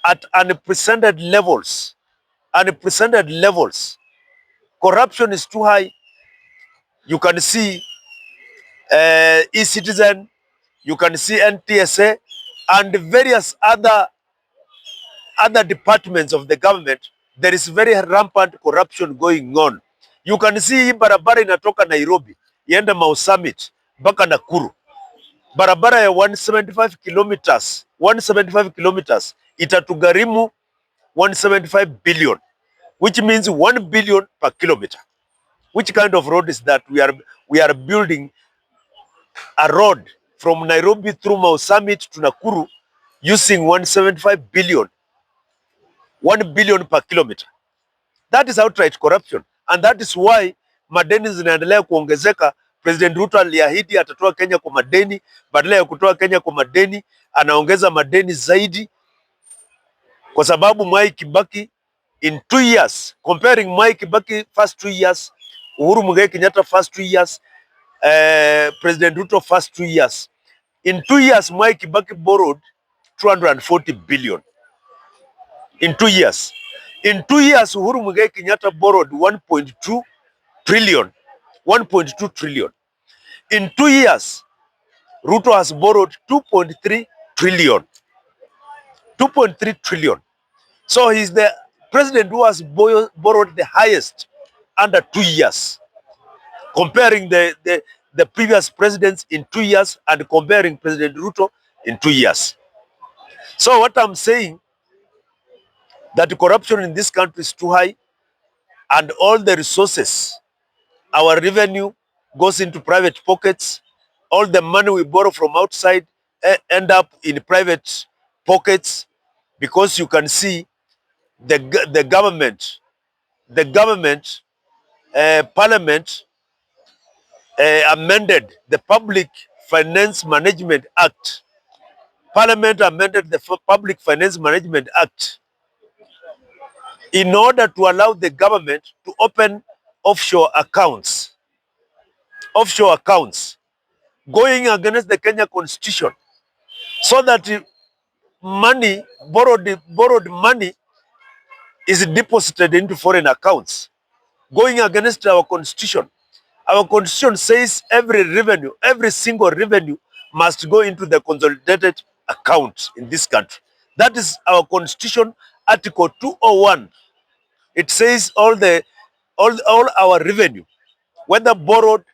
at unprecedented levels. Unprecedented levels. Corruption is too high. You can see e-citizen, you can see NTSA, and various other departments of the government. There is very rampant corruption going on. You can see barabara inatoka Nairobi iende Mau Summit mpaka Nakuru. Barabara ya 175 kilometers itatugharimu 175 billion, which means 1 billion per kilometer. Which kind of road is that? We are building a road from Nairobi through Mau Summit to Nakuru using 175 billion. 1 billion per kilometer. That is outright corruption. And that is why madeni zinaendelea kuongezeka. President Ruto aliahidi atatoa Kenya kwa madeni, badala ya kutoa Kenya kwa madeni anaongeza madeni zaidi, kwa sababu Mwai Kibaki in 2 years, comparing Mwai Kibaki first 2 years, Uhuru Muigai Kenyatta first 2 years, President Ruto first 2 years. In 2 years, Mwai Kibaki borrowed 240 billion. In 2 years. In 2 years, Uhuru Muigai Kenyatta borrowed 1.2 trillion. 1.2 trillion. In 2 years, Ruto has borrowed 2.3 trillion. 2.3 trillion. So he's the president who has borrowed the highest under 2 years. Comparing the previous presidents in 2 years and comparing President Ruto in 2 years. So what I'm saying, that corruption in this country is too high, and all the resources, our revenue goes into private pockets. All the money we borrow from outside end up in private pockets, because you can see the government, parliament amended the Public Finance Management Act. Parliament amended the Public Finance Management Act in order to allow the government to open offshore accounts, going against the Kenya Constitution, so that money, borrowed money, is deposited into foreign accounts, going against our Constitution. Our Constitution says every single revenue must go into the consolidated account in this country. That is our Constitution, Article 201. It says all our revenue, whether borrowed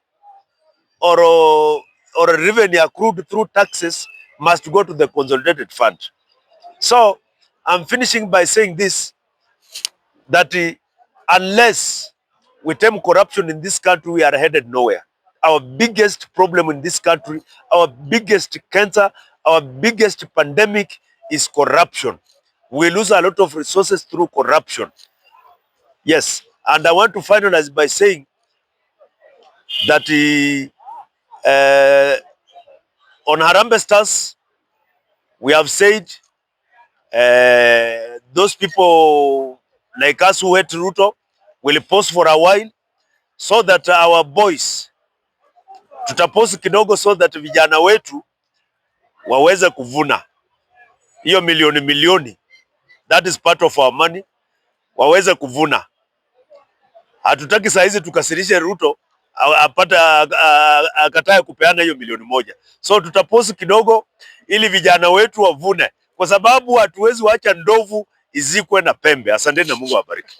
or a revenue accrued through taxes, must go to the consolidated fund. So I'm finishing by saying this, that unless we tame corruption in this country, we are headed nowhere. Our biggest problem in this country, our biggest cancer, our biggest pandemic is corruption. We lose a lot of resources through corruption. Yes, and I want to finalize by saying that on Harambee Stars, we have said those people like us who hate Ruto will pause for a while, so that our boys, tutapause kidogo, so that vijana wetu waweze kuvuna hiyo milioni, that is part of our money, waweze kuvuna. Hatutaki saa hizi tukasirishe Ruto akatae kupeana hiyo milioni moja. So tutapause kidogo ili vijana wetu wavune, kwa sababu hatuwezi waacha ndovu izikwe na pembe. Asanteni na Mungu awabariki.